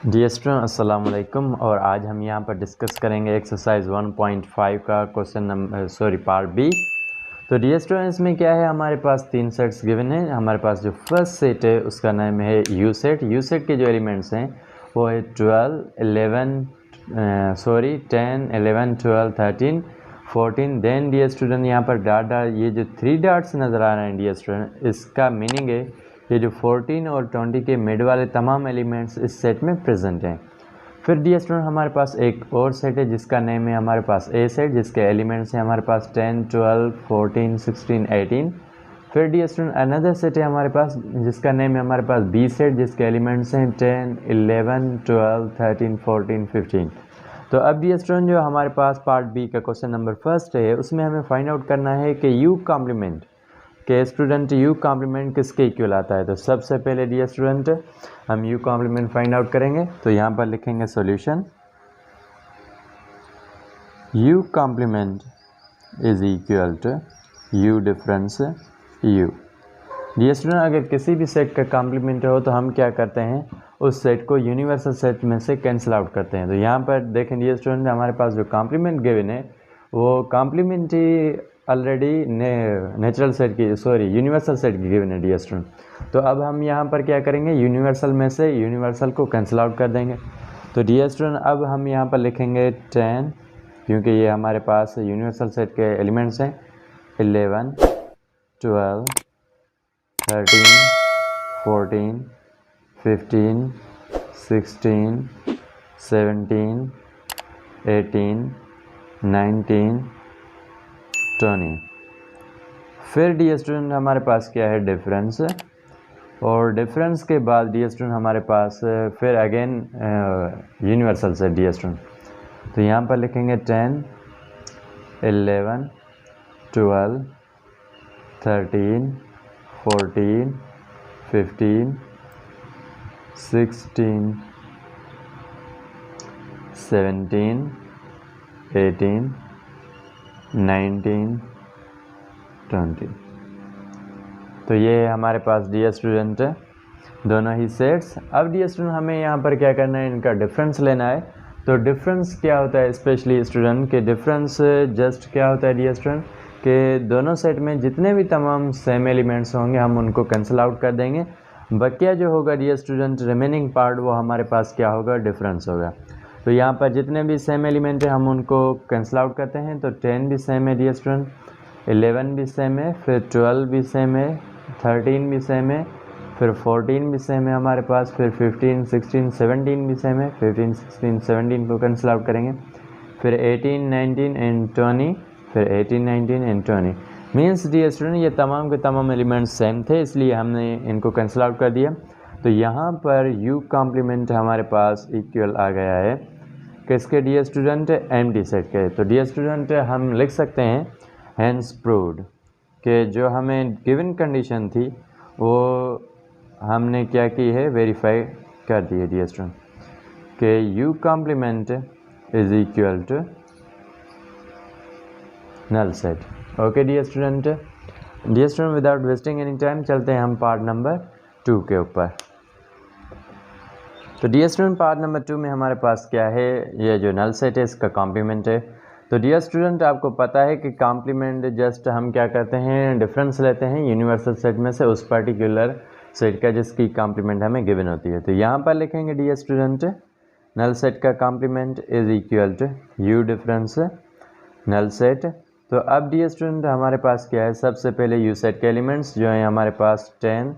Dear student अस्सलाम वालेकुम। और आज हम यहाँ पर डिस्कस करेंगे एक्सरसाइज 1.5 का क्वेश्चन नंबर पार्ट बी। तो डियर स्टूडेंट इसमें क्या है, हमारे पास 3 सेट्स गिवन है। हमारे पास जो फर्स्ट सेट है उसका नाम है यू सेट। यू सेट के जो एलिमेंट्स हैं वो है 10, 11, 12, 13, 14। देन डियर स्टूडेंट यहाँ पर डॉट ये जो 3 डॉट्स नज़र आ रहे हैं डियर स्टूडेंट, इसका मीनिंग है ये जो 14 और 20 के मिड वाले तमाम एलिमेंट्स इस सेट में प्रेजेंट हैं। फिर डियर स्टूडेंट हमारे पास एक और सेट है जिसका नेम है हमारे पास ए सेट, जिसके एलिमेंट्स हैं हमारे पास 10, 12, 14, 16, 18। फिर डियर स्टूडेंट अनदर सेट है हमारे पास जिसका नेम है हमारे पास बी सेट, जिसके एलिमेंट्स हैं 10, 11, 12, 13, 14, 15। तो अब डियर स्टूडेंट जो हमारे पास पार्ट बी का क्वेश्चन नंबर फर्स्ट है उसमें हमें फाइंड आउट करना है कि यू कॉम्प्लीमेंट के स्टूडेंट यू कॉम्प्लीमेंट किसके इक्वल आता है। तो सबसे पहले डियर स्टूडेंट हम यू कॉम्प्लीमेंट फाइंड आउट करेंगे। तो यहाँ पर लिखेंगे solution U complement is equal to U difference U. Dear student अगर किसी भी सेट का कॉम्प्लीमेंट हो तो हम क्या करते हैं, उस सेट को यूनिवर्सल सेट में से कैंसिल आउट करते हैं। तो यहाँ पर देखें डियर स्टूडेंट हमारे पास जो कॉम्प्लीमेंट गिवन है वो कॉम्प्लीमेंट ही ऑलरेडी नेचुरल सेट की यूनिवर्सल सेट की गिवन है डियर स्टूडेंट। तो अब हम यहाँ पर क्या करेंगे, यूनिवर्सल में से यूनिवर्सल को कैंसिल आउट कर देंगे। तो डियर स्टूडेंट अब हम यहाँ पर लिखेंगे 10, क्योंकि ये हमारे पास यूनिवर्सल सेट के एलिमेंट्स हैं 11, 12, 13, 14, 15, 16, 17, 18, 19, 20। फिर डियर स्टूडेंट हमारे पास क्या है, डिफरेंस। और डिफरेंस के बाद डियर स्टूडेंट हमारे पास फिर अगेन यूनिवर्सल से डियर स्टूडेंट। तो यहाँ पर लिखेंगे 10, 11, 12, 13, 14, 15, 16, 17, 18, 19, 20। तो ये हमारे पास डियर स्टूडेंट दोनों ही सेट्स। अब डियर स्टूडेंट हमें यहाँ पर क्या करना है, इनका डिफरेंस लेना है। तो डिफरेंस क्या होता है स्पेशली स्टूडेंट के, डिफरेंस जस्ट क्या होता है डियर स्टूडेंट के दोनों सेट में जितने भी तमाम सेम एलिमेंट्स होंगे हम उनको कैंसिल आउट कर देंगे। बकिया जो होगा डियर स्टूडेंट रिमेनिंग पार्ट वो हमारे पास क्या होगा, डिफरेंस होगा। तो यहाँ पर जितने भी सेम एलिमेंट है हम उनको कैंसिल आउट करते हैं। तो 10 भी सेम है डियर स्टूडेंट, 11 भी सेम है, फिर 12 भी सेम है, 13 भी सेम है, फिर 14 भी सेम है हमारे पास, फिर 15, 16, 17 भी सेम है। 15, 16, 17 को कैंसिल आउट करेंगे। फिर 18, 19 एंड 20, फिर 18, 19 एंड 20। मीन्स डियर स्टूडेंट ये तमाम के तमाम एलिमेंट्स सेम थे, इसलिए हमने इनको कैंसिल आउट कर दिया। तो यहाँ पर यू कॉम्प्लीमेंट हमारे पास इक्वल आ गया है किसके डियर स्टूडेंट, एम्प्टी सेट के। तो डियर स्टूडेंट हम लिख सकते हैं हेंस प्रूव्ड कि जो हमें गिवन कंडीशन थी वो हमने क्या की है, वेरीफाई कर दी है डियर स्टूडेंट कि U complement is equal to null set. Okay dear student. Dear student without wasting any time चलते हैं हम पार्ट नंबर 2 के ऊपर। तो डियर स्टूडेंट पार्ट नंबर 2 में हमारे पास क्या है, ये जो नल सेट है इसका कॉम्प्लीमेंट है। तो डियर स्टूडेंट आपको पता है कि कॉम्प्लीमेंट जस्ट हम क्या करते हैं, डिफरेंस लेते हैं यूनिवर्सल सेट में से उस पर्टिकुलर सेट का जिसकी कॉम्प्लीमेंट हमें गिवन होती है। तो यहाँ पर लिखेंगे डियर स्टूडेंट नल सेट का complement is equal to U difference null set. तो अब डियर स्टूडेंट हमारे पास क्या है, सबसे पहले यू सेट के एलिमेंट्स जो हैं हमारे पास 10,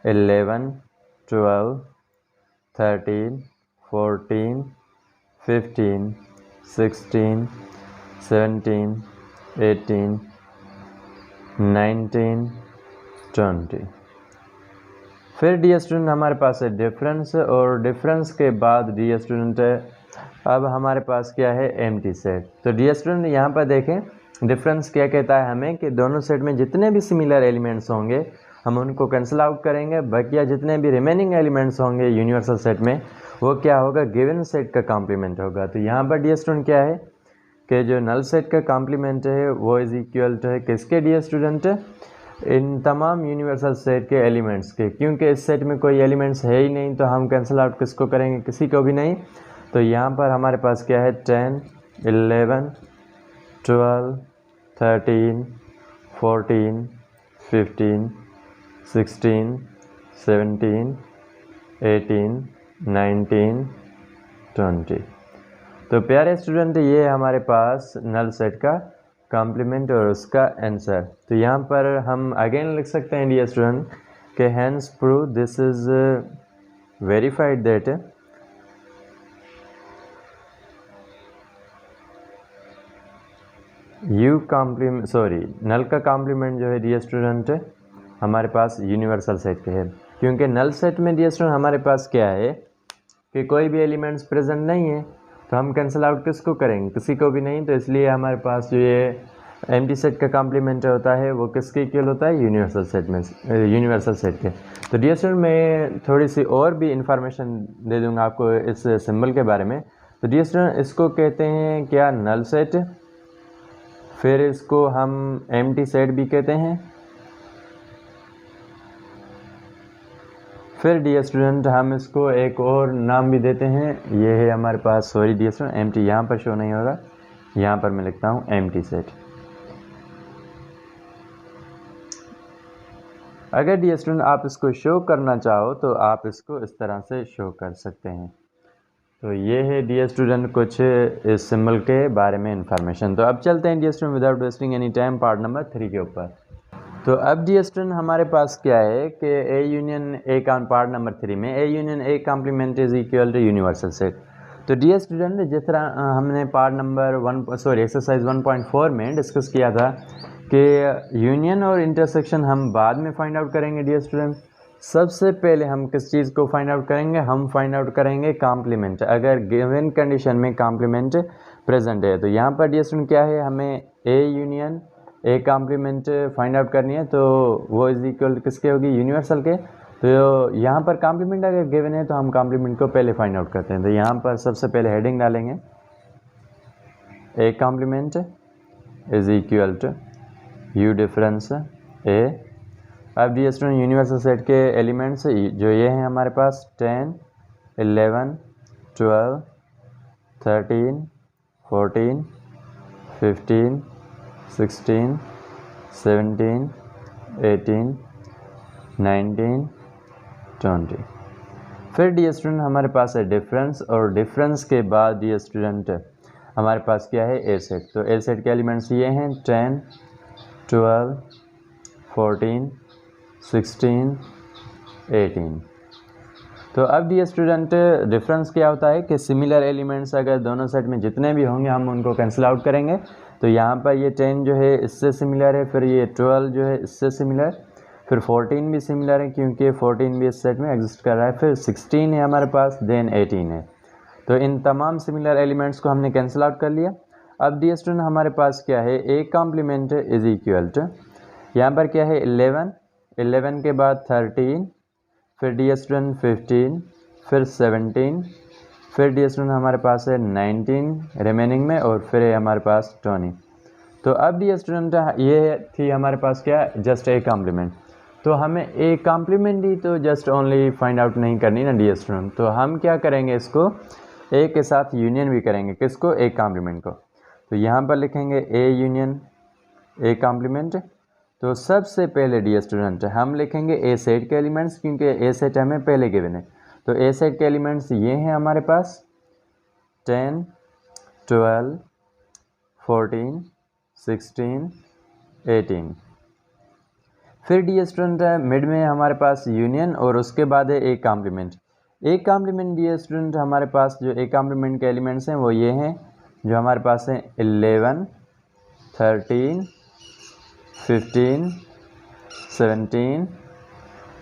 11, 12, 13, 14, 15, 16, 17, 18, 19, 20। फिर डियर स्टूडेंट हमारे पास है डिफरेंस। और डिफरेंस के बाद डियर स्टूडेंट अब हमारे पास क्या है, एम्प्टी सेट। तो डियर स्टूडेंट यहाँ पर देखें डिफरेंस क्या कहता है हमें कि दोनों सेट में जितने भी सिमिलर एलिमेंट्स होंगे हम उनको कैंसिल आउट करेंगे। बकिया जितने भी रिमेनिंग एलिमेंट्स होंगे यूनिवर्सल सेट में वो क्या होगा, गिवन सेट का कॉम्प्लीमेंट होगा। तो यहाँ पर डियर स्टूडेंट क्या है कि जो नल सेट का कॉम्प्लीमेंट है वो इज इक्वल टू है किसके डियर स्टूडेंट, इन तमाम यूनिवर्सल सेट के एलिमेंट्स के, क्योंकि इस सेट में कोई एलिमेंट्स है ही नहीं तो हम कैंसिल आउट किसको करेंगे, किसी को भी नहीं। तो यहाँ पर हमारे पास क्या है 10, 11, 12, 13, 14, 15, 16, 17, 18, 19, 20। तो प्यारे स्टूडेंट ये हमारे पास नल सेट का कॉम्प्लीमेंट और उसका आंसर। तो यहाँ पर हम अगेन लिख सकते हैं डियर स्टूडेंट के hence prove this is verified that null का कॉम्प्लीमेंट जो है डियर स्टूडेंट हमारे पास यूनिवर्सल सेट के है, क्योंकि नल सेट में डियर स्टूडेंट हमारे पास क्या है कि कोई भी एलिमेंट्स प्रेजेंट नहीं है, तो हम कैंसिल आउट किसको करेंगे, किसी को भी नहीं। तो इसलिए हमारे पास जो ये एम्प्टी सेट का कॉम्प्लीमेंट होता है वो किसके इक्वल होता है, यूनिवर्सल सेट में, यूनिवर्सल सेट के। तो डियर स्टूडेंट मैं थोड़ी सी और भी इंफॉर्मेशन दे दूंगा आपको इस सिंबल के बारे में। तो डियर स्टूडेंट इसको कहते हैं क्या, नल सेट, फिर इसको हम एम्प्टी सेट भी कहते हैं, फिर डियर स्टूडेंट हम इसको एक और नाम भी देते हैं, ये है हमारे पास, सॉरी डियर स्टूडेंट एम्प्टी यहाँ पर शो नहीं होगा, यहाँ पर मैं लिखता हूँ एम्प्टी सेट। अगर डियर स्टूडेंट आप इसको शो करना चाहो तो आप इसको इस तरह से शो कर सकते हैं। तो ये है डियर स्टूडेंट कुछ इस सिंबल के बारे में इंफॉर्मेशन। तो अब चलते हैं dear student without wasting any time part number 3 के ऊपर। तो अब डियर स्टूडेंट हमारे पास क्या है कि ए यूनियन ए का पार्ट नंबर 3 में A union A complement is equal to universal set. तो डियर स्टूडेंट जिस तरह हमने पार्ट नंबर एक्सरसाइज 1.4 में डिस्कस किया था कि यूनियन और इंटरसेक्शन हम बाद में फाइंड आउट करेंगे डियर स्टूडेंट, सबसे पहले हम किस चीज़ को फाइंड आउट करेंगे, हम फाइंड आउट करेंगे कॉम्प्लीमेंट, अगर गिवन कंडीशन में कॉम्प्लीमेंट प्रेजेंट है। तो यहाँ पर डियर स्टूडेंट क्या है, हमें A union A complement find out करनी है, तो वो इज इक्वल किसके होगी, यूनिवर्सल के। तो यहाँ पर कॉम्प्लीमेंट अगर गिवन है तो हम कॉम्प्लीमेंट को पहले फाइंड आउट करते हैं। तो यहाँ पर सबसे पहले हेडिंग डालेंगे A complement is equal to U difference A. अब डियर स्टूडेंट यूनिवर्सल सेट के एलिमेंट्स जो ये हैं हमारे पास 10, 11, 12, 13, 14, 15, 16, 17, 18, 19, 20। फिर डियर स्टूडेंट हमारे पास है डिफरेंस, और डिफरेंस के बाद डियर स्टूडेंट हमारे पास क्या है, ए सेट। तो ए सेट के एलिमेंट्स ये हैं 10, 12, 14, 16, 18। तो अब डियर स्टूडेंट डिफरेंस क्या होता है कि सिमिलर एलिमेंट्स अगर दोनों सेट में जितने भी होंगे हम उनको कैंसिल आउट करेंगे। तो यहाँ पर ये 10 जो है इससे सिमिलर है, फिर ये 12 जो है इससे सिमिलर, फिर 14 भी सिमिलर है क्योंकि 14 भी इस सेट में एग्जिस्ट कर रहा है, फिर 16 है हमारे पास, देन 18 है। तो इन तमाम सिमिलर एलिमेंट्स को हमने कैंसिल आउट कर लिया। अब डियर स्टूडेंट हमारे पास क्या है, A complement is equal to, यहाँ पर क्या है 11, 11 के बाद 13, फिर डियर स्टूडेंट 15, फिर 17, फिर डियर स्टूडेंट हमारे पास है 19 रिमेनिंग में, और फिर है हमारे पास 20। तो अब डियर स्टूडेंट ये थी हमारे पास क्या, जस्ट ए कॉम्प्लीमेंट। तो हमें ए कॉम्प्लीमेंट ही तो जस्ट ओनली फाइंड आउट नहीं करनी ना डियर स्टूडेंट, तो हम क्या करेंगे, इसको ए के साथ यूनियन भी करेंगे, किसको, ए कॉम्प्लीमेंट को। तो यहाँ पर लिखेंगे ए यूनियन ए कॉम्प्लीमेंट। तो सबसे पहले डियर स्टूडेंट हम लिखेंगे ए सेट के एलिमेंट्स, क्योंकि ए सेट हमें पहले गिवन है। तो ए सेट के एलिमेंट्स ये हैं हमारे पास 10, 12, 14, 16, 18। फिर डियर स्टूडेंट मिड में हमारे पास यूनियन, और उसके बाद है A complement. A complement dear student हमारे पास जो ए कॉम्प्लीमेंट के एलिमेंट्स हैं वो ये हैं जो हमारे पास हैं 11, 13, 15, 17,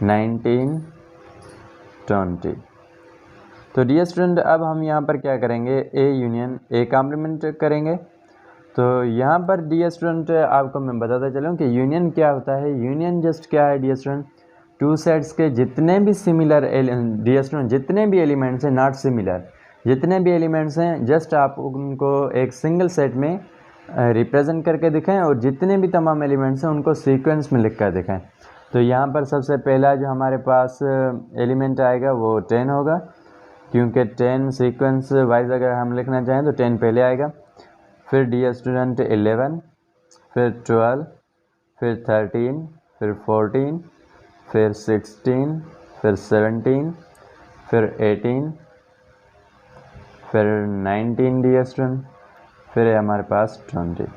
19, 20। तो डियर स्टूडेंट अब हम यहाँ पर क्या करेंगे, ए यूनियन ए कॉम्प्लीमेंट करेंगे। तो यहाँ पर डियर स्टूडेंट आपको मैं बताता चलूँ कि यूनियन क्या होता है। यूनियन जस्ट क्या है डियर स्टूडेंट, टू सेट्स के जितने भी सिमिलर डियर स्टूडेंट जितने भी एलिमेंट्स हैं, नॉट सिमिलर, जितने भी एलिमेंट्स हैं जस्ट आप उनको एक सिंगल सेट में रिप्रेजेंट करके दिखाएं और जितने भी तमाम एलिमेंट्स हैं उनको सीक्वेंस में लिख कर दिखाएं। तो यहाँ पर सबसे पहला जो हमारे पास एलिमेंट आएगा वो 10 होगा, क्योंकि 10 सीक्वेंस वाइज अगर हम लिखना चाहें तो 10 पहले आएगा। फिर डियर स्टूडेंट 11, फिर 12, फिर 13, फिर 14, फिर 16, फिर 17, फिर 18, फिर 19 डियर स्टूडेंट, फिर है हमारे पास 20।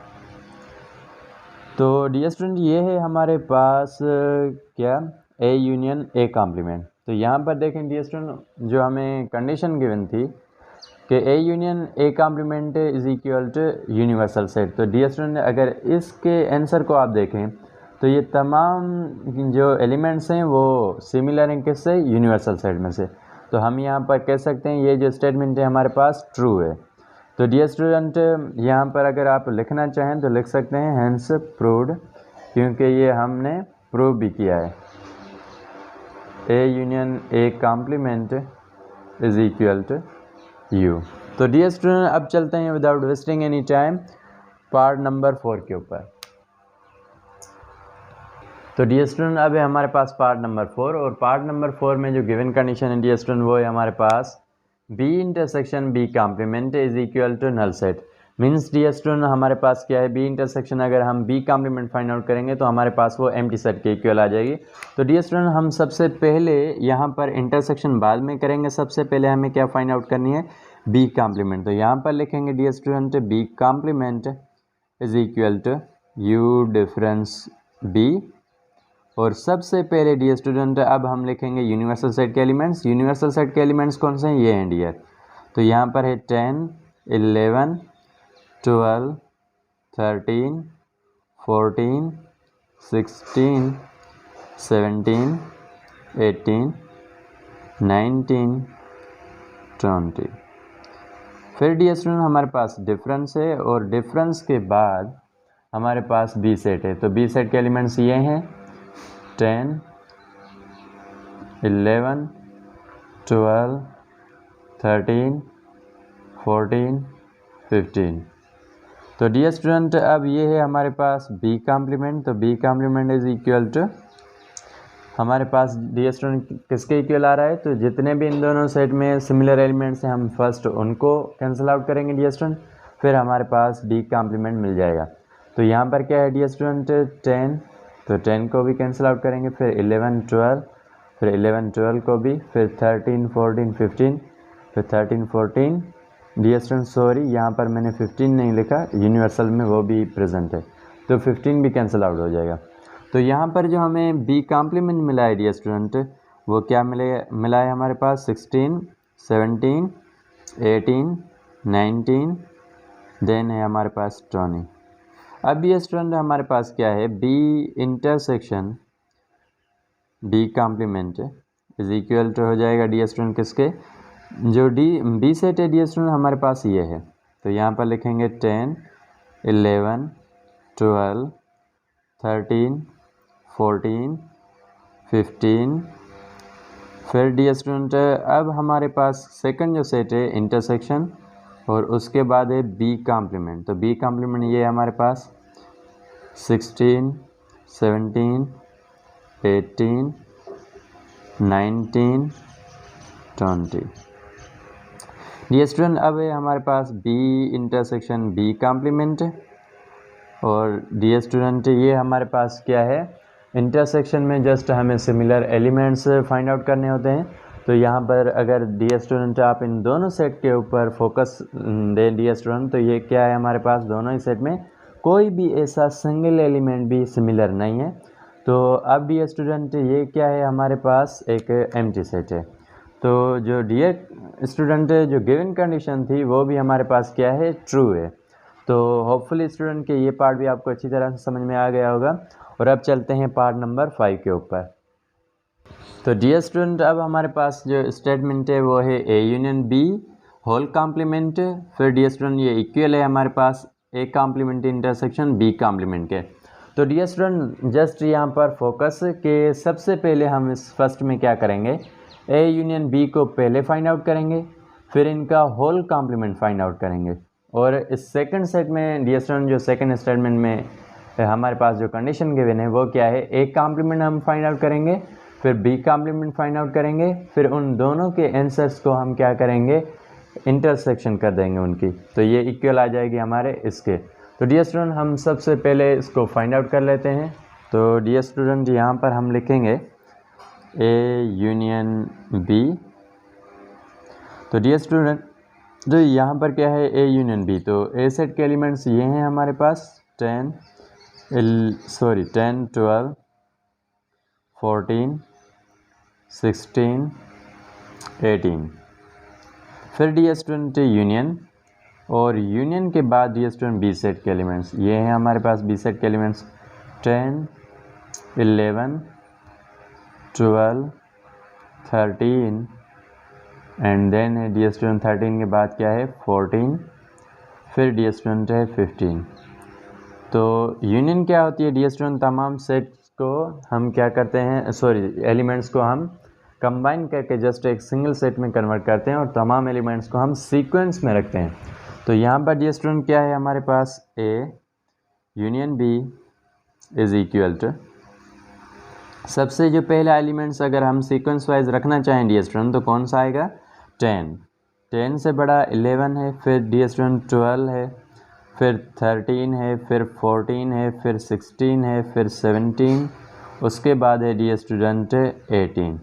तो डियर स्टूडेंट ये है हमारे पास क्या ए यूनियन ए कॉम्प्लीमेंट। तो यहाँ पर देखें डियर स्टूडेंट जो हमें कंडीशन गिवन थी कि A union A complement is equal to universal set. तो डियर स्टूडेंट अगर इसके आंसर को आप देखें तो ये तमाम जो एलिमेंट्स हैं वो सिमिलर हैं किससे, यूनिवर्सल सेट में से। तो हम यहाँ पर कह सकते हैं ये जो स्टेटमेंट है हमारे पास ट्रू है। तो डियर स्टूडेंट यहाँ पर अगर आप लिखना चाहें तो लिख सकते हैं हेंस प्रूव्ड, क्योंकि ये हमने प्रूव भी किया है। A union A complement is equal to U. तो डियर स्टूडेंट अब चलते हैं without wasting any time part number 4 के ऊपर। तो डियर स्टूडेंट अब है हमारे पास पार्ट नंबर 4, और पार्ट नंबर 4 में जो गिवन कंडीशन है डियर स्टूडेंट वो है हमारे पास B intersection B complement is equal to null set. Means dear student हमारे पास क्या है, बी इंटरसेक्शन अगर हम बी कॉम्प्लीमेंट फाइंड आउट करेंगे तो हमारे पास वो एम्प्टी सेट के इक्वल आ जाएगी। तो डियर स्टूडेंट हम सबसे पहले यहाँ पर इंटरसेक्शन बाद में करेंगे, सबसे पहले हमें क्या फाइंड आउट करनी है, बी कॉम्प्लीमेंट। तो यहाँ पर लिखेंगे dear student B complement is equal to U difference B, और सबसे पहले डियर स्टूडेंट अब हम लिखेंगे यूनिवर्सल सेट के एलिमेंट्स। यूनिवर्सल सेट के एलिमेंट्स कौन से हैं, ये हैं डियर। तो यहाँ पर है 10, 11, 12, 13, 14, 16, 17, 18, 19, 20। फिर डियर स्टूडेंट हमारे पास डिफरेंस है, और डिफरेंस के बाद हमारे पास बी सेट है। तो बी सेट के एलिमेंट्स ये हैं 10, 11, 12, 13, 14, 15। तो डियर स्टूडेंट अब ये है हमारे पास बी कॉम्प्लीमेंट। तो B complement is equal to हमारे पास डियर स्टूडेंट किसके इक्वल आ रहा है, तो जितने भी इन दोनों सेट में सिमिलर एलिमेंट्स हैं हम फर्स्ट उनको कैंसिल आउट करेंगे डियर स्टूडेंट, फिर हमारे पास बी कॉम्प्लीमेंट मिल जाएगा। तो यहाँ पर क्या है डियर स्टूडेंट 10, तो 10 को भी कैंसिल आउट करेंगे, फिर 11, 12, फिर 11, 12 को भी, फिर 13, 14, 15, फिर 13, 14 डियर स्टूडेंट सॉरी यहाँ पर मैंने 15 नहीं लिखा, यूनिवर्सल में वो भी प्रेजेंट है, तो 15 भी कैंसिल आउट हो जाएगा। तो यहाँ पर जो हमें बी कॉम्प्लीमेंट मिला है डियर स्टूडेंट वो क्या मिला है हमारे पास 16, 17, 18, 19, देन है हमारे पास 20। अब ये स्टूडेंट हमारे पास क्या है, B intersection B complement is equal to हो जाएगा डियर स्टूडेंट किसके, जो बी सेट है डियर स्टूडेंट हमारे पास ये है। तो यहाँ पर लिखेंगे 10, 11, 12, 13, 14, 15। फिर डियर स्टूडेंट अब हमारे पास सेकंड जो सेट है इंटरसेक्शन, और उसके बाद है बी कॉम्प्लीमेंट। तो बी कॉम्प्लीमेंट ये है हमारे पास 16, 17, 18, 19, 20। डियर स्टूडेंट अब है हमारे पास बी इंटरसेक्शन बी कॉम्प्लीमेंट, और डियर स्टूडेंट ये हमारे पास क्या है, इंटरसेक्शन में जस्ट हमें सिमिलर एलिमेंट्स फाइंड आउट करने होते हैं। तो यहाँ पर अगर डियर स्टूडेंट आप इन दोनों सेट के ऊपर फोकस दें डियर स्टूडेंट, तो ये क्या है हमारे पास दोनों ही सेट में कोई भी ऐसा सिंगल एलिमेंट भी सिमिलर नहीं है। तो अब डियर स्टूडेंट ये क्या है हमारे पास एक एम्प्टी सेट है। तो जो डियर स्टूडेंट जो गिवन कंडीशन थी वो भी हमारे पास क्या है, ट्रू है। तो होपफुली स्टूडेंट के ये पार्ट भी आपको अच्छी तरह से समझ में आ गया होगा। और अब चलते हैं पार्ट नंबर 5 के ऊपर। तो डियर स्टूडेंट अब हमारे पास जो स्टेटमेंट है वो है A union B whole complement. फिर डियर स्टूडेंट ये इक्वल है हमारे पास A complement intersection B complement के। तो डियर स्टूडेंट जस्ट यहाँ पर फोकस के सबसे पहले हम इस फर्स्ट में क्या करेंगे, ए यूनियन बी को पहले फाइंड आउट करेंगे, फिर इनका होल कॉम्प्लीमेंट फाइंड आउट करेंगे। और इस सेकंड सेट में डियर स्टूडेंट जो सेकंड स्टेटमेंट में हमारे पास जो कंडीशन गिवन है वो क्या है, ए कॉम्प्लीमेंट हम फाइंड आउट करेंगे, फिर बी कॉम्प्लीमेंट फाइंड आउट करेंगे, फिर उन दोनों के आंसर्स को हम क्या करेंगे, इंटरसेक्शन कर देंगे उनकी, तो ये इक्वल आ जाएगी हमारे इसके। तो डियर स्टूडेंट हम सबसे पहले इसको फाइंड आउट कर लेते हैं। तो डियर स्टूडेंट यहाँ पर हम लिखेंगे ए यूनियन बी। तो डियर स्टूडेंट जो यहाँ पर क्या है, ए यूनियन बी, तो ए सेट के एलिमेंट्स ये हैं हमारे पास 10 12 14 16 18। फिर डियर स्टूडेंट यूनियन, और यूनियन के बाद डियर स्टूडेंट बी सेट के एलिमेंट्स ये हैं हमारे पास, बी सेट के एलिमेंट्स 10 11 12 13 एंड देन है डियर स्टूडेंट 13 के बाद क्या है 14, फिर डियर स्टूडेंट है 15। तो यूनियन क्या होती है डियर स्टूडेंट, तमाम सेट्स को हम क्या करते हैं, एलिमेंट्स को हम कंबाइन करके जस्ट एक सिंगल सेट में कन्वर्ट करते हैं और तमाम एलिमेंट्स को हम सीक्वेंस में रखते हैं। तो यहाँ पर डियर स्टूडेंट क्या है हमारे पास, A union B is equal to, सबसे जो पहला एलिमेंट्स अगर हम सीक्वेंस वाइज रखना चाहें डियर स्टूडेंट तो कौन सा आएगा, 10 से बड़ा 11 है, फिर डियर स्टूडेंट 12 है, फिर 13 है, फिर 14 है, फिर 16 है, फिर 17, उसके बाद है डियर स्टूडेंट 18।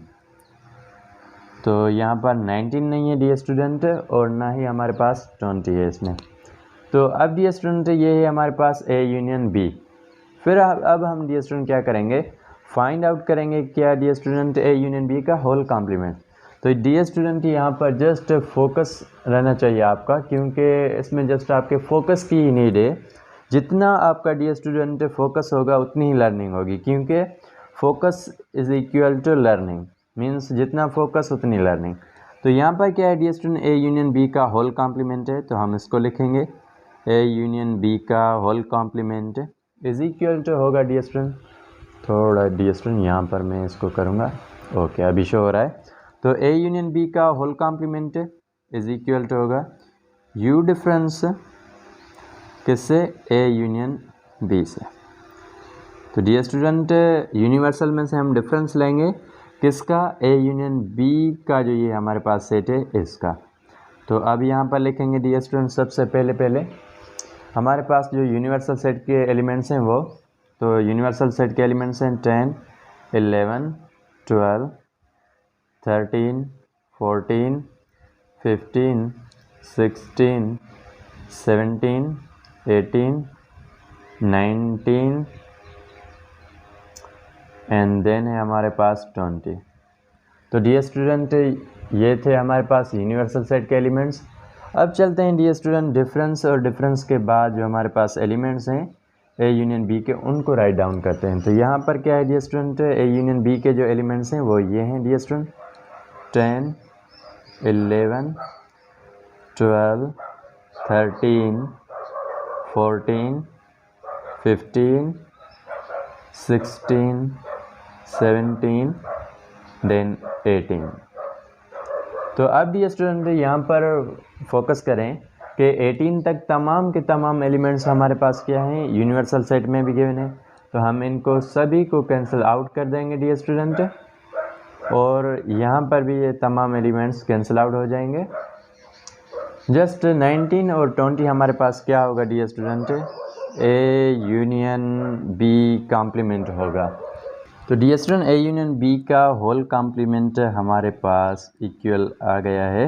तो यहाँ पर 19 नहीं है डियर स्टूडेंट और ना ही हमारे पास 20 है इसमें। तो अब डियर स्टूडेंट ये है हमारे पास ए यूनियन बी। फिर अब हम डियर स्टूडेंट क्या करेंगे, फाइंड आउट करेंगे क्या dear student, A union B का होल कॉम्प्लीमेंट। तो डियर स्टूडेंट यहाँ पर जस्ट फोकस रहना चाहिए आपका, क्योंकि इसमें जस्ट आपके फोकस की ही नीड है। जितना आपका डियर स्टूडेंट फोकस होगा उतनी ही लर्निंग होगी, क्योंकि focus is equal to learning, means जितना फोकस उतनी लर्निंग। तो यहाँ पर क्या है dear student, A union B का होल कॉम्प्लीमेंट है, तो हम इसको लिखेंगे ए यूनियन बी का whole complement is equal to होगा डियर स्टूडेंट, थोड़ा डियर स्टूडेंट यहाँ पर मैं इसको करूँगा, ओके अभी शो हो रहा है। तो ए यूनियन बी का whole complement is equal to होगा यू डिफरेंस किससे, ए यूनियन बी से। तो डियर स्टूडेंट यूनिवर्सल में से हम डिफरेंस लेंगे किसका, ए यूनियन बी का, जो ये हमारे पास सेट है इसका। तो अब यहाँ पर लिखेंगे डियर स्टूडेंट सबसे पहले हमारे पास जो यूनिवर्सल सेट के एलिमेंट्स हैं वो, तो यूनिवर्सल सेट के एलिमेंट्स हैं 10 11 12 13 14 15 16 17 18 19 एंड देन है हमारे पास 20। तो डियर स्टूडेंट ये थे हमारे पास यूनिवर्सल सेट के एलिमेंट्स। अब चलते हैं डियर स्टूडेंट डिफरेंस, और डिफरेंस के बाद जो हमारे पास एलिमेंट्स हैं ए यूनियन बी के, उनको राइट डाउन करते हैं। तो यहाँ पर क्या है dear student, A union B के जो एलिमेंट्स हैं वो ये हैं डियर स्टूडेंट 10 11 12 13 14 15 16 17 देन 18। तो अब डियर स्टूडेंट यहाँ पर फोकस करें कि 18 तक तमाम के तमाम एलिमेंट्स हमारे पास क्या हैं, यूनिवर्सल सेट में भी गिवन है। तो हम इनको सभी को कैंसिल आउट कर देंगे डियर स्टूडेंट, और यहाँ पर भी ये तमाम एलिमेंट्स कैंसिल आउट हो जाएंगे। जस्ट 19 और 20 हमारे पास क्या होगा dear student, A union B complement होगा। तो dear student A union B का होल कॉम्प्लीमेंट हमारे पास इक्वल आ गया है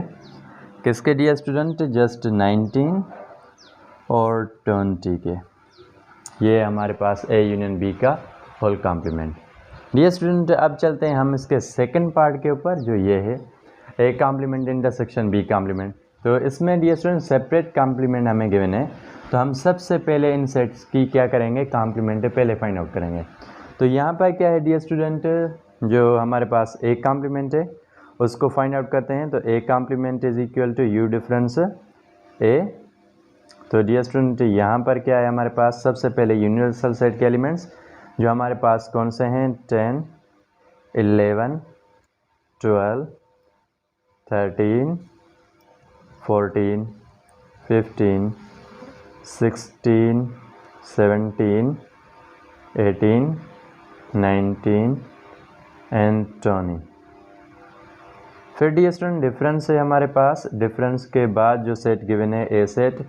किसके डियर स्टूडेंट, जस्ट 19 और 20 के। ये हमारे पास ए यूनियन बी का होल कॉम्प्लीमेंट। डियर स्टूडेंट अब चलते हैं हम इसके सेकंड पार्ट के ऊपर, जो ये है A complement intersection B complement. तो इसमें डियर स्टूडेंट सेपरेट कॉम्प्लीमेंट हमें गिवन है, तो हम सबसे पहले इन सेट्स की क्या करेंगे, कॉम्प्लीमेंट पहले फाइंड आउट करेंगे। तो यहाँ पर क्या है डियर स्टूडेंट, जो हमारे पास ए कॉम्प्लीमेंट है उसको फाइंड आउट करते हैं। तो A complement is equal to U difference A. तो डियर स्टूडेंट यहाँ पर क्या है हमारे पास, सबसे पहले यूनिवर्सल सेट के एलिमेंट्स जो हमारे पास कौन से हैं, 10 11 12 13 14 15 16, 17, 18, 19 एंड 20। फिर डियर स्टूडेंट डिफरेंस है हमारे पास। डिफरेंस के बाद जो सेट गिवन है ए सेट,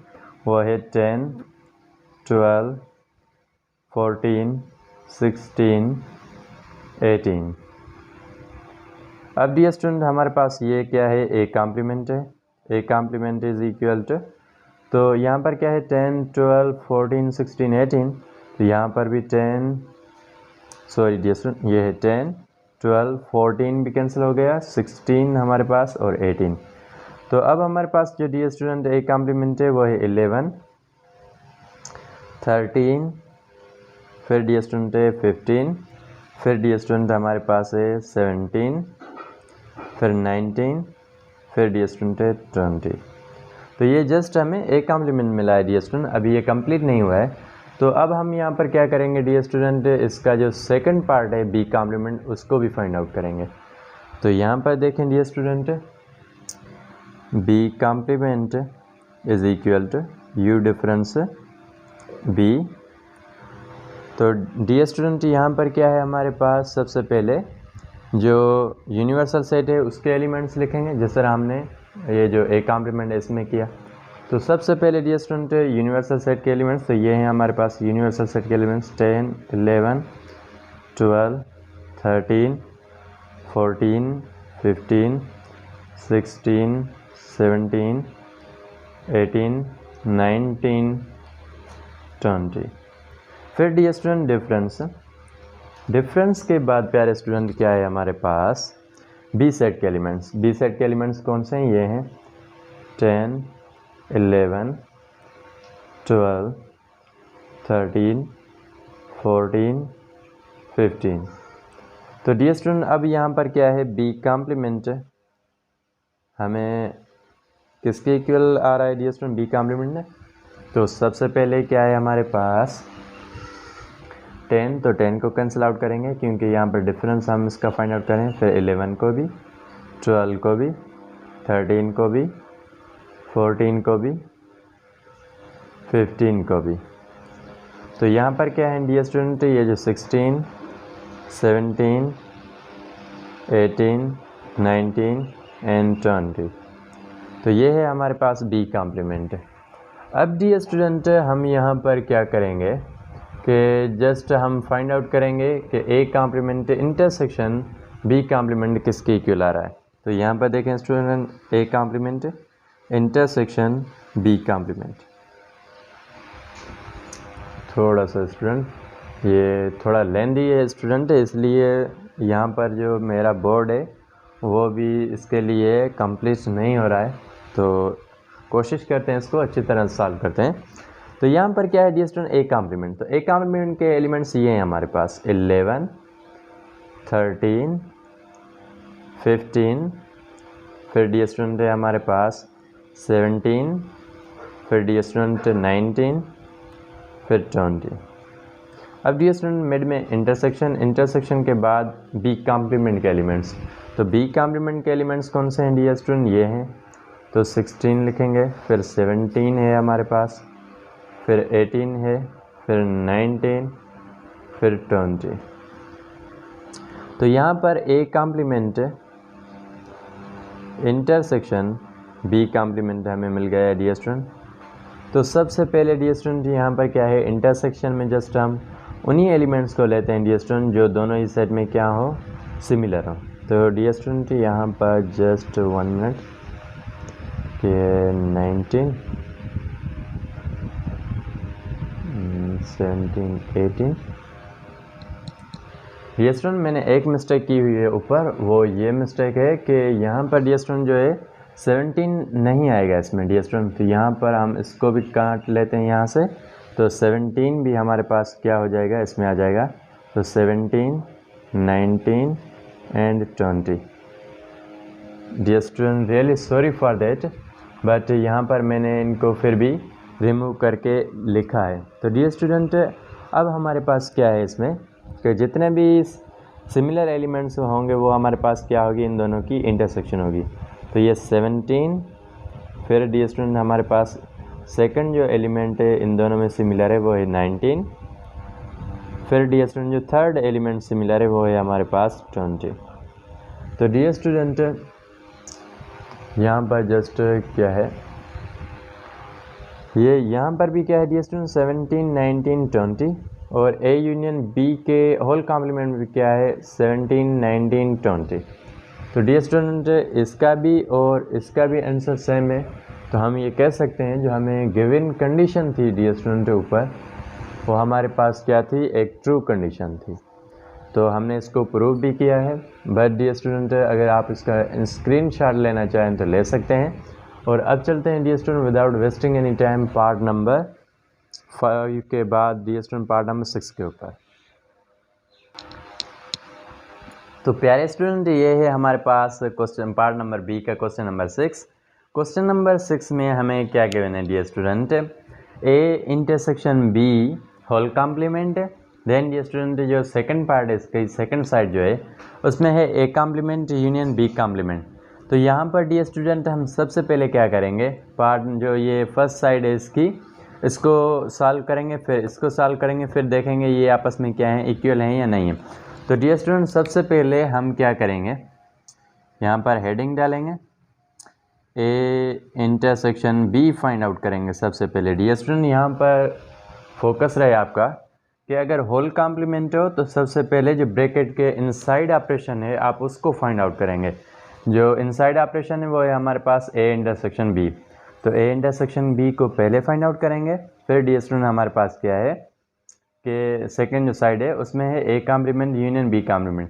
वो है 10, 12, 14, 16, 18। अब डियर स्टूडेंट हमारे पास ये क्या है, ए कॉम्प्लीमेंट है। A complement is equal to, तो यहाँ पर क्या है 10, 12, 14, 16, 18। तो यहाँ पर भी 10, सॉरी डियर स्टूडेंट ये है 10, 12, 14 भी कैंसिल हो गया, 16 हमारे पास और 18। तो अब हमारे पास जो डियर स्टूडेंट ए कॉम्प्लीमेंट है वो है 11, 13, फिर डियर स्टूडेंट है 15, फिर डियर स्टूडेंट हमारे पास है 17, फिर 19, फिर डियर स्टूडेंट है 20। तो ये जस्ट हमें ए कॉम्प्लीमेंट मिला है डियर स्टूडेंट, अभी ये कंप्लीट नहीं हुआ है। तो अब हम यहाँ पर क्या करेंगे डियर स्टूडेंट, इसका जो सेकंड पार्ट है बी कॉम्प्लीमेंट, उसको भी फाइंड आउट करेंगे। तो यहाँ पर देखें dear student, B complement is equal to U difference B. तो डियर स्टूडेंट यहाँ पर क्या है हमारे पास, सबसे पहले जो यूनिवर्सल सेट है उसके एलिमेंट्स लिखेंगे, जिस तरह हमने ये जो ए कॉम्प्लीमेंट है इसमें किया। तो सबसे पहले डियर स्टूडेंट यूनिवर्सल सेट के एलिमेंट्स, तो ये हैं हमारे पास यूनिवर्सल सेट के एलिमेंट्स 10, 11, 12, 13, 14, 15, 16, 17, 18, 19, 20। फिर डियर स्टूडेंट डिफरेंस, डिफरेंस के बाद प्यारे स्टूडेंट क्या है हमारे पास, बी सेट के एलिमेंट्स। बी सेट के एलिमेंट्स कौन से हैं, ये हैं 10, 11, 12, 13, 14, 15। तो डियर स्टूडेंट अब यहाँ पर क्या है, बी कॉम्प्लीमेंट हमें किसके इक्वल आ रहा है डियर स्टूडेंट, बी कॉम्प्लीमेंट में। तो सबसे पहले क्या है हमारे पास 10, तो 10 को कैंसिल आउट करेंगे क्योंकि यहाँ पर डिफरेंस हम इसका फाइंड आउट करें। फिर 11 को भी, 12 को भी, 13 को भी, 14 को भी, 15 को भी। तो यहाँ पर क्या है डियर स्टूडेंट, ये जो 16, 17, 18, 19 एंड 20, तो ये है हमारे पास बी कॉम्प्लीमेंट। अब डियर स्टूडेंट हम यहाँ पर क्या करेंगे कि जस्ट हम फाइंड आउट करेंगे कि A complement intersection B complement किसके इक्वल आ रहा है। तो यहाँ पर देखें student, A complement intersection B complement. थोड़ा सा स्टूडेंट ये थोड़ा लेंदी है स्टूडेंट, इसलिए यहाँ पर जो मेरा बोर्ड है वो भी इसके लिए कंप्लीट नहीं हो रहा है। तो कोशिश करते हैं इसको अच्छी तरह से सॉल्व करते हैं। तो यहाँ पर क्या है डियर स्टूडेंट, ए कॉम्प्लीमेंट। तो ए कॉम्प्लीमेंट के एलिमेंट्स ये हैं हमारे पास 11, 13, 15, फिर डियर स्टूडेंट है हमारे पास 17, फिर डियर स्टूडेंट 19, फिर 20। अब डियर स्टूडेंट मिड में इंटरसेक्शन, इंटरसेक्शन के बाद बी कॉम्प्लीमेंट के एलिमेंट्स। तो बी कॉम्प्लीमेंट के एलिमेंट्स कौन से हैं डियर स्टूडेंट, ये हैं। तो 16 लिखेंगे, फिर 17 है हमारे पास, फिर 18 है, फिर 19, फिर 20। तो यहाँ पर A complement intersection B complement हमें मिल गया है डियर स्टूडेंट। तो सबसे पहले डियर स्टूडेंट यहाँ पर क्या है, इंटरसेक्शन में जस्ट हम उन्हीं एलिमेंट्स को लेते हैं डियर स्टूडेंट जो दोनों ही सेट में क्या हो, सिमिलर हो। तो डियर स्टूडेंट यहाँ पर जस्ट 1 मिनट के 19, 17, 18। डियर स्टूडेंट मैंने एक मिस्टेक की हुई है ऊपर, वो ये मिस्टेक है कि यहाँ पर डियर स्टूडेंट जो है 17 नहीं आएगा इसमें डियर स्टूडेंट। तो यहाँ पर हम इसको भी काट लेते हैं यहाँ से, तो 17 भी हमारे पास क्या हो जाएगा, इसमें आ जाएगा। तो 17, 19 and 20। Dear student really sorry for that, but यहाँ पर मैंने इनको फिर भी रिमूव करके लिखा है। तो डियर स्टूडेंट अब हमारे पास क्या है इसमें कि जितने भी सिमिलर एलिमेंट्स होंगे वो हमारे पास क्या होगी, इन दोनों की इंटरसेक्शन होगी। तो ये 17, फिर डियर स्टूडेंट हमारे पास सेकंड जो एलिमेंट है इन दोनों में सिमिलर है वो है 19। फिर डियर स्टूडेंट जो थर्ड एलिमेंट सिमिलर है वो है हमारे पास 20। तो डियर स्टूडेंट यहाँ पर जस्ट क्या है, ये यहाँ पर भी क्या है डियर स्टूडेंट 17, 19, 20 और ए यूनियन बी के होल कॉम्प्लीमेंट भी क्या है 17, 19, 20। तो डियर स्टूडेंट इसका भी और इसका भी आंसर सेम है। तो हम ये कह सकते हैं जो हमें गिवन कंडीशन थी डियर स्टूडेंट ऊपर वो हमारे पास क्या थी, एक ट्रू कंडीशन थी। तो हमने इसको प्रूव भी किया है। बट डियर स्टूडेंट अगर आप इसका स्क्रीनशॉट लेना चाहें तो ले सकते हैं। और अब चलते हैं dear student without wasting any time part number 5 के बाद डियर स्टूडेंट पार्ट नंबर 6 के ऊपर। तो प्यारे स्टूडेंट ये है हमारे पास क्वेश्चन पार्ट नंबर बी का क्वेश्चन नंबर 6। क्वेश्चन नंबर 6 में हमें क्या गिवन है dear student, A intersection B whole complement है। देन डियर स्टूडेंट जो सेकंड पार्ट है इसका सेकंड साइड जो है उसमें है A complement union B complement. तो यहाँ पर डियर स्टूडेंट हम सबसे पहले क्या करेंगे, पार्ट जो ये फर्स्ट साइड है इसको सॉल्व करेंगे, फिर इसको सॉल्व करेंगे, फिर देखेंगे ये आपस में क्या है, इक्वल हैं या नहीं है। तो डियर स्टूडेंट सबसे पहले हम क्या करेंगे, यहाँ पर हेडिंग डालेंगे A intersection B find out करेंगे सबसे पहले। डियर स्टूडेंट यहाँ पर फोकस रहे आपका कि अगर होल कॉम्प्लीमेंट हो तो सबसे पहले जो ब्रैकेट के इनसाइड ऑपरेशन है आप उसको फाइंड आउट करेंगे। जो इनसाइड ऑपरेशन है वो है हमारे पास ए इंटरसेक्शन बी। तो ए इंटरसेक्शन बी को पहले फाइंड आउट करेंगे। फिर डियर स्टूडेंट हमारे पास क्या है कि सेकेंड जो साइड है उसमें है A complement union B complement.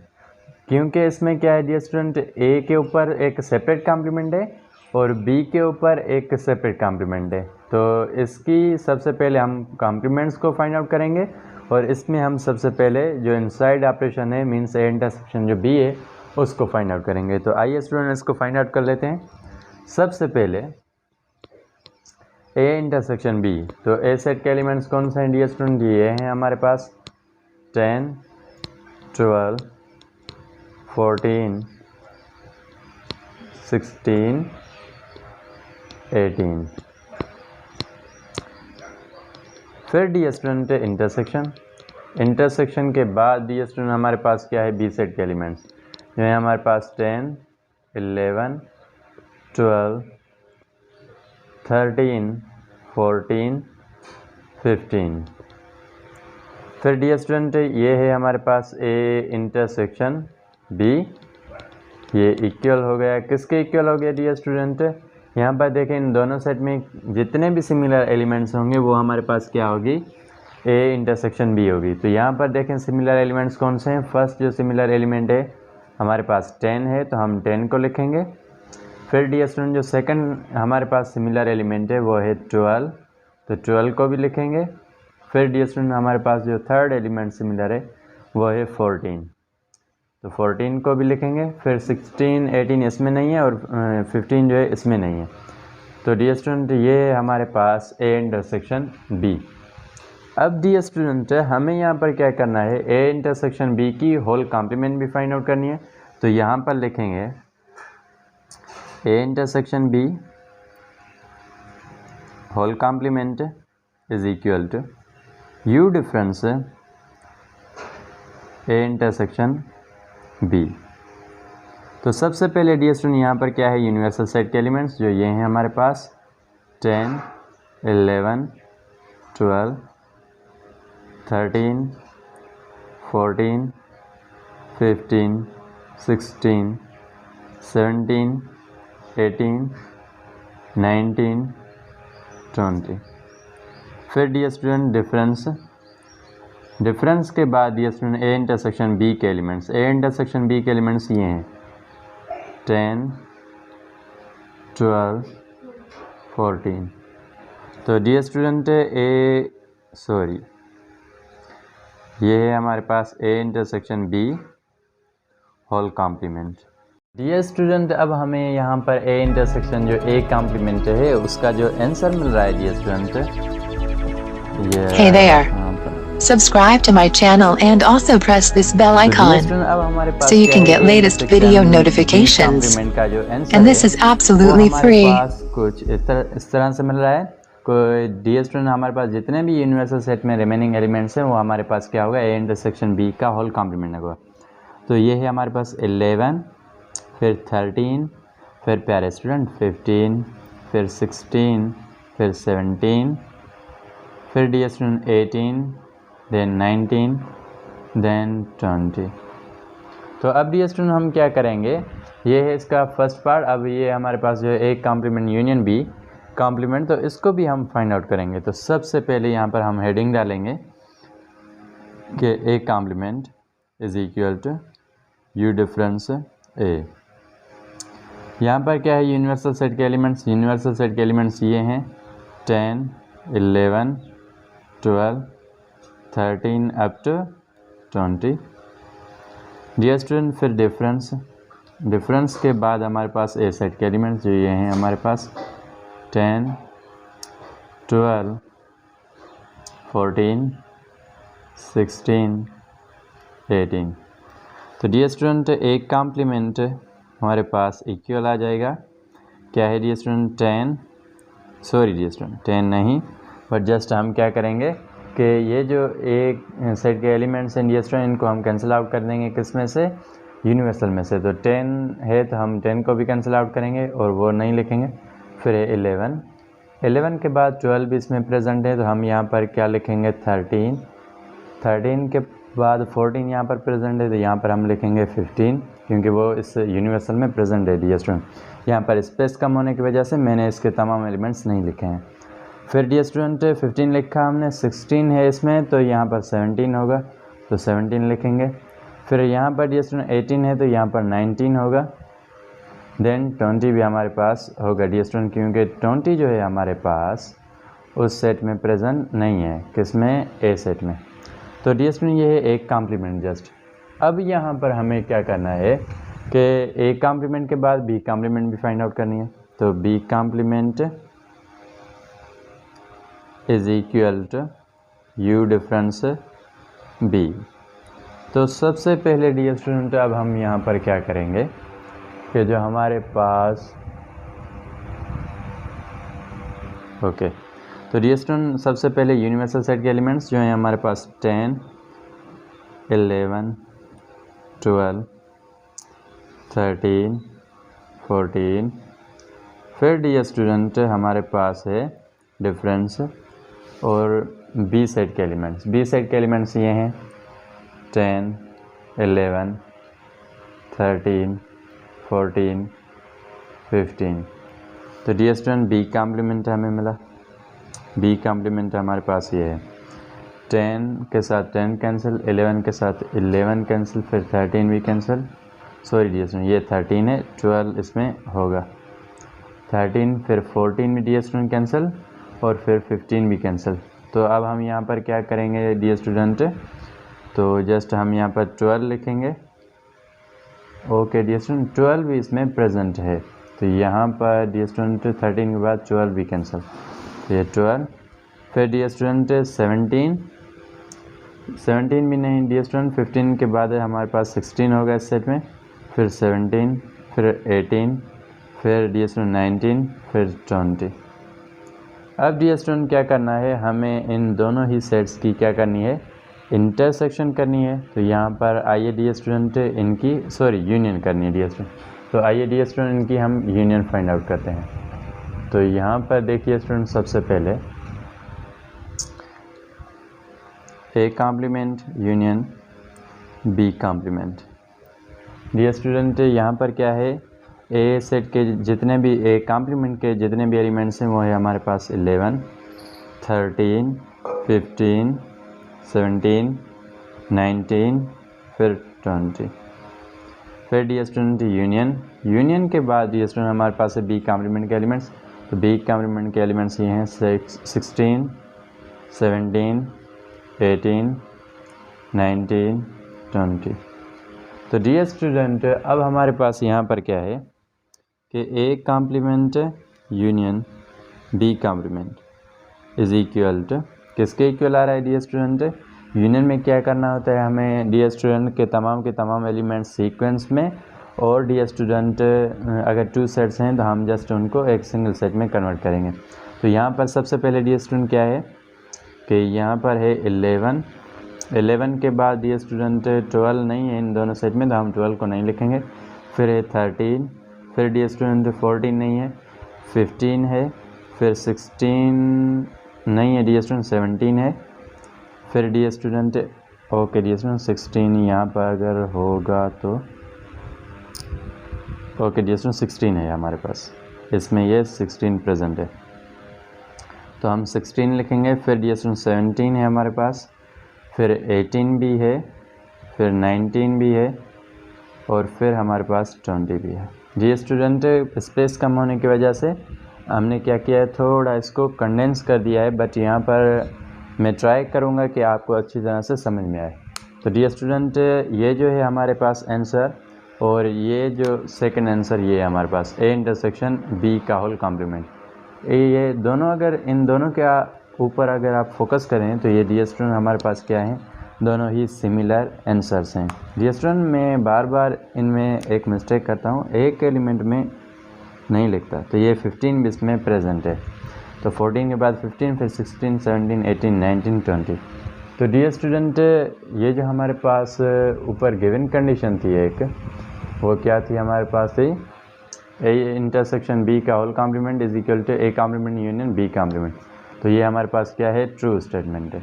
क्योंकि इसमें क्या है डियर स्टूडेंट, ए के ऊपर एक सेपरेट कॉम्प्लीमेंट है और बी के ऊपर एक सेपरेट कॉम्प्लीमेंट है। तो इसकी सबसे पहले हम कॉम्प्लीमेंट्स को फाइंड आउट करेंगे और इसमें हम सबसे पहले जो इनसाइड ऑपरेशन है मीन्स ए इंटरसेक्शन जो बी है उसको फाइंड आउट करेंगे। तो आइए स्टूडेंट इसको फाइंड आउट कर लेते हैं। सबसे पहले ए इंटरसेक्शन बी, तो ए सेट के एलिमेंट्स कौन से हैं डियर स्टूडेंट, ये हैं हमारे पास 10, 12, 14, 16, 18। फिर डियर स्टूडेंट इंटरसेक्शन के बाद डियर स्टूडेंट हमारे पास क्या है, बी सेट के एलिमेंट्स जो है हमारे पास 10, 11, 12, 13, 14, 15। फिर डियर स्टूडेंट ये है हमारे पास ए इंटरसेक्शन बी, ये इक्वल हो गया, किसके इक्वल हो गया डियर स्टूडेंट, यहाँ पर देखें इन दोनों सेट में जितने भी सिमिलर एलिमेंट्स होंगे वो हमारे पास क्या होगी, ए इंटरसेक्शन बी होगी। तो यहाँ पर देखें सिमिलर एलिमेंट्स कौन से हैं। फर्स्ट जो सिमिलर एलिमेंट है हमारे पास 10 है तो हम 10 को लिखेंगे। फिर डियर स्टूडेंट जो सेकंड हमारे पास सिमिलर एलिमेंट है वो है 12, तो 12 को भी लिखेंगे। फिर डियर स्टूडेंट हमारे पास जो थर्ड एलिमेंट सिमिलर है वो है 14, तो 14 को भी लिखेंगे। फिर 16, 18 इसमें नहीं है और 15 जो है इसमें नहीं है। तो डियर स्टूडेंट ये हमारे पास ए इंटरसेक्शन बी। अब डियर स्टूडेंट हमें यहाँ पर क्या करना है, ए इंटरसेक्शन बी की होल कॉम्प्लीमेंट भी फाइंड आउट करनी है। तो यहाँ पर लिखेंगे A intersection B whole complement is equal to U difference A intersection B. तो सबसे पहले डियर स्टूडेंट यहाँ पर क्या है, यूनिवर्सल सेट के एलिमेंट्स जो ये हैं हमारे पास 10, 11, 12, 13, 14, 15, 16, 17, 18, 19, 20। फिर डियर स्टूडेंट डिफरेंस के बाद dear student A intersection B के एलिमेंट्स, ए इंटरसेक्शन बी के एलिमेंट्स ये हैं 10, 12, 14। तो डियर स्टूडेंट ये है हमारे पास A intersection B whole complement. Dear student अब हमें यहाँ पर ए इंटरसेक्शन जो ए कॉम्प्लीमेंट है उसका जो आंसर मिल रहा है डियर स्टूडेंट ये Hey there. Subscribe to my channel and also press this bell icon so you can get latest video notifications. And this is absolutely free. कुछ इस तरह से मिल रहा है कोई डी स्टूडेंट हमारे पास जितने भी यूनिवर्सल सेट में रिमेनिंग एलिमेंट्स हैं वो हमारे पास क्या होगा, ए इंटरसेक्शन बी का होल कॉम्प्लीमेंट होगा। तो ये है हमारे पास 11, फिर 13, फिर प्यारे स्टूडेंट 15, फिर 16, फिर 17, फिर डी स्टूडेंट 18, देन 19, देन 20। तो अब डी स्टूडेंट हम क्या करेंगे, ये है इसका फर्स्ट पार्ट। अब ये हमारे पास जो है A complement union B complement, तो इसको भी हम फाइंड आउट करेंगे। तो सबसे पहले यहाँ पर हम हेडिंग डालेंगे कि A complement is equal to U difference A. यहाँ पर क्या है, यूनिवर्सल सेट के एलिमेंट्स, यूनिवर्सल सेट के एलिमेंट्स ये हैं 10, 11, 12, 13 अप टू 20। डियर स्टूडेंट फिर डिफरेंस, डिफरेंस के बाद हमारे पास ए सेट के एलिमेंट्स जो ये हैं हमारे पास 10, 12, 14, 16, 18। तो डियर स्टूडेंट एक कॉम्प्लीमेंट हमारे पास इक्वल आ जाएगा, क्या है dear student 10, sorry dear student 10 नहीं, बट जस्ट हम क्या करेंगे कि ये जो एक सेट के एलिमेंट्स हैं डियर स्टूडेंट इनको हम कैंसिल आउट कर देंगे, किस में से, यूनिवर्सल में से। तो 10 है तो हम 10 को भी कैंसिल आउट करेंगे और वो नहीं लिखेंगे। फिर है 11, 11 के बाद 12 भी इसमें प्रेजेंट है तो हम यहाँ पर क्या लिखेंगे 13, 13 के बाद 14 यहाँ पर प्रेजेंट है तो यहाँ पर हम लिखेंगे 15, क्योंकि वो इस यूनिवर्सल में प्रेजेंट है डियर स्टूडेंट। यहाँ पर स्पेस कम होने की वजह से मैंने इसके तमाम एलिमेंट्स नहीं लिखे हैं। फिर डियर स्टूडेंट 15 लिखा हमने, 16 है इसमें तो यहाँ पर 17 होगा तो 17 लिखेंगे। फिर यहाँ पर डियर स्टूडेंट 18 है तो यहाँ पर 19 होगा। देन 20 भी हमारे पास होगा डियर स्टूडेंट, क्योंकि 20 जो है हमारे पास उस सेट में प्रेजेंट नहीं है, किसमें, ए सेट में। तो डियर स्टूडेंट ये है एक कॉम्प्लीमेंट जस्ट। अब यहाँ पर हमें क्या करना है कि ए कॉम्प्लीमेंट के बाद बी कॉम्प्लीमेंट भी फाइंड आउट करनी है। तो B complement is equal to U difference B. तो सबसे पहले डियर स्टूडेंट अब हम यहाँ पर क्या करेंगे कि जो हमारे पास ओके तो डियर स्टूडेंट सबसे पहले यूनिवर्सल सेट के एलिमेंट्स जो हैं हमारे पास 10, 11, 12, 13, 14। फिर डियर स्टूडेंट हमारे पास है डिफरेंस और बी सेट के एलिमेंट्स। बी सेट के एलिमेंट्स ये हैं 10, 11, 13, 14, 15। तो डियर स्टूडेंट बी कॉम्प्लीमेंट हमें मिला। बी कॉम्प्लीमेंट हमारे पास ये है 10 के साथ 10 कैंसिल, 11 के साथ 11 कैंसिल, फिर 13 भी कैंसिल, सॉरी डियर स्टूडेंट ये 13 है, 12 इसमें होगा 13, फिर 14 भी डियर स्टूडेंट कैंसिल और फिर 15 भी कैंसिल। तो अब हम यहाँ पर क्या करेंगे डियर स्टूडेंट, तो जस्ट हम यहाँ पर 12 लिखेंगे। ओके डियर स्टूडेंट 12 भी इसमें प्रेजेंट है तो यहाँ पर डियर स्टूडेंट 13 के बाद 12 भी कैंसिल, तो ये 12। फिर डियर स्टूडेंट 17 भी नहीं डियर स्टूडेंट, 15 के बाद हमारे पास 16 होगा इस सेट में, फिर 17, फिर 18, फिर डियर स्टूडेंट 19, फिर 20। अब डियर स्टूडेंट क्या करना है, हमें इन दोनों ही सेट्स की क्या करनी है, इंटरसेक्शन करनी है। तो यहाँ पर आइए डियर स्टूडेंट इनकी यूनियन करनी है डियर स्टूडेंट। तो आइए डियर स्टूडेंट इनकी हम यूनियन फाइंड आउट करते हैं। तो यहाँ पर देखिए स्टूडेंट सबसे पहले A complement union B complement. Dear student यहाँ पर क्या है, ए सेट के जितने भी ए कॉम्प्लीमेंट के जितने भी एलिमेंट्स हैं वो है हमारे पास 11, 13, 15, 17, 19, फिर 20। फिर डियर स्टूडेंट यूनियन के बाद डियर स्टूडेंट हमारे पास है बी कॉम्प्लीमेंट के एलिमेंट्स। तो बी कॉम्प्लीमेंट के एलिमेंट्स ये हैं 16, 17, 18, 19, 20। तो डियर स्टूडेंट अब हमारे पास यहाँ पर क्या है कि A complement union B complement is equal to किसके इक्वल आ रहा है डियर स्टूडेंट, यूनियन में क्या करना होता है हमें डियर स्टूडेंट के तमाम एलिमेंट्स सीक्वेंस में, और डियर स्टूडेंट अगर 2 सेट्स हैं तो हम जस्ट उनको एक सिंगल सेट में कन्वर्ट करेंगे। तो यहाँ पर सबसे पहले डियर स्टूडेंट क्या है कि यहाँ पर है 11 के बाद डियर स्टूडेंट 12 नहीं है इन दोनों सेट में, तो हम 12 को नहीं लिखेंगे। फिर है 13, फिर डियर स्टूडेंट 14 नहीं है, 15 है, फिर 16 नहीं है डियर स्टूडेंट, 17 है, फिर dear student okay dear student 16 यहाँ पर अगर होगा तो ओके डियर स्टूडेंट 16 है हमारे पास, इसमें ये 16 प्रेजेंट है, तो हम 16 लिखेंगे। फिर डियर स्टूडेंट 17 है हमारे पास, फिर 18 भी है, फिर 19 भी है, और फिर हमारे पास 20 भी है। डियर स्टूडेंट स्पेस कम होने की वजह से हमने क्या किया है, थोड़ा इसको कंडेंस कर दिया है, बट यहाँ पर मैं ट्राई करूँगा कि आपको अच्छी तरह से समझ में आए। तो डियर स्टूडेंट ये जो है हमारे पास आंसर, और ये जो सेकंड आंसर ये है हमारे पास A इंटरसेक्शन B का होल कॉम्प्लीमेंट। ये दोनों अगर इन दोनों के ऊपर अगर आप फोकस करें तो ये डियर स्टूडेंट हमारे पास क्या है, दोनों ही सिमिलर आंसर्स हैं। डियर स्टूडेंट मैं बार बार इनमें एक मिस्टेक करता हूँ, एक एलिमेंट में नहीं लिखता, तो ये 15 भी इसमें प्रेजेंट है, तो 14 के बाद 15, फिर 16, 17, 18, 19, 20। तो डियर स्टूडेंट ये जो हमारे पास ऊपर गिवन कंडीशन थी एक, वो क्या थी हमारे पास थी A इंटरसेक्शन B का whole complement is equal to A complement union B complement. तो ये हमारे पास क्या है, ट्रू स्टेटमेंट है।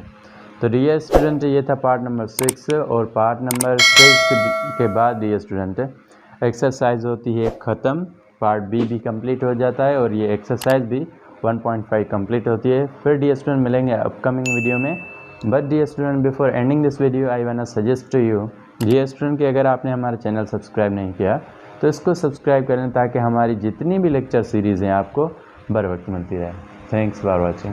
तो डियर स्टूडेंट ये था पार्ट नंबर 6, और पार्ट नंबर 6 के बाद डियर स्टूडेंट एक्सरसाइज होती है ख़त्म, पार्ट B भी कंप्लीट हो जाता है, और ये एक्सरसाइज भी 1.5 कंप्लीट होती है। फिर डियर स्टूडेंट मिलेंगे अपकमिंग वीडियो में। But dear student before ending this video I want suggest to you dear student कि अगर आपने हमारा चैनल सब्सक्राइब नहीं किया तो इसको सब्सक्राइब करें, ताकि हमारी जितनी भी लेक्चर सीरीज़ हैं आपको बर वक्त मिलती रहे। Thanks for watching.